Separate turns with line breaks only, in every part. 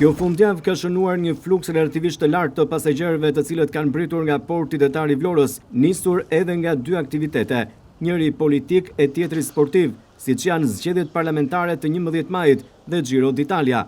Kjo fundjavë ka shënuar një fluks relativisht të lartë të pasagjerëve të cilët kanë mbritur nga porti detar i Vlorës, nisur edhe nga dy aktivitete, njëri politik e tjetri sportiv, siç janë zgjedhjet parlamentare të 11 majit dhe Giro d'Italia.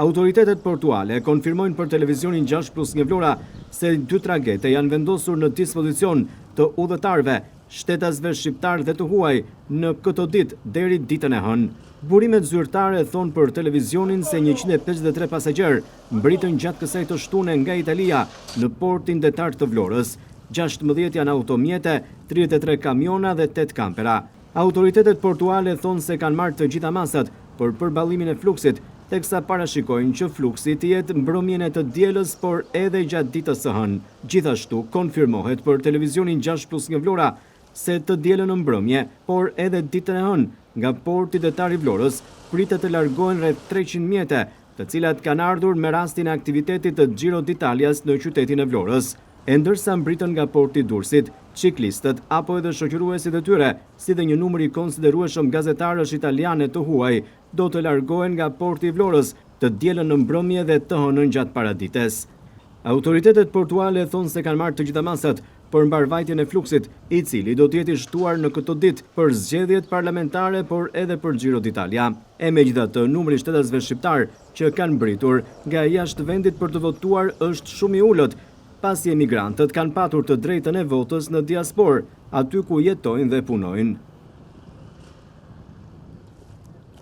Autoritetet portuale konfirmojnë për televizionin 6+ Vlora se dy tragete janë vendosur në dispozicion të udhëtarëve, shtetasve shqiptar dhe të huaj në këto ditë deri ditën e hënë. Burimet zyrtare thonë për televizionin se 153 pasagjerë mbritën gjatë kësaj të shtune nga Italia në portin detar të Vlorës. 16 janë automjete, 33 kamiona dhe 8 kampera. Autoritetet portuale thonë se kanë marrë të gjitha masat për përballlimin e fluksit, teksa parashikojnë që fluksi të jetë mbrëmjen e të dielës, por edhe gjatë ditës së hënë. Gjithashtu konfirmohet për televizionin 6+ Vlora se të dielën në mbrëmje, por edhe ditën e hënë, nga porti detar i Vlorës pritet të largohen rreth 300 mjete, të cilat kanë ardhur me rastin e aktivitetit të Giro d'Italias në qytetin e Vlorës. E ndërsa mbritën nga porti Durrësit, ciklistët apo edhe shoqëruesit e tyre, si dhe një numër i konsiderueshëm gazetarësh italiane të huaj, do të largohen nga porti i Vlorës të dielën në mbrëmje dhe të hënën gjatë paradites. Autoritetet portuale thonë se kanë marrë të gjitha masat për mbarvajtjen e fluksit, i cili do të jetë i shtuar në këto ditë për zgjedhjet parlamentare, por edhe për Giro d'Italia. E megjithatë, numri i shtetasve shqiptar që kanë mbritur nga jashtë vendit për të votuar është shumë i ulët, pasi emigrantët kanë patur të drejtën e votës në diasporë, aty ku jetojnë dhe punojnë.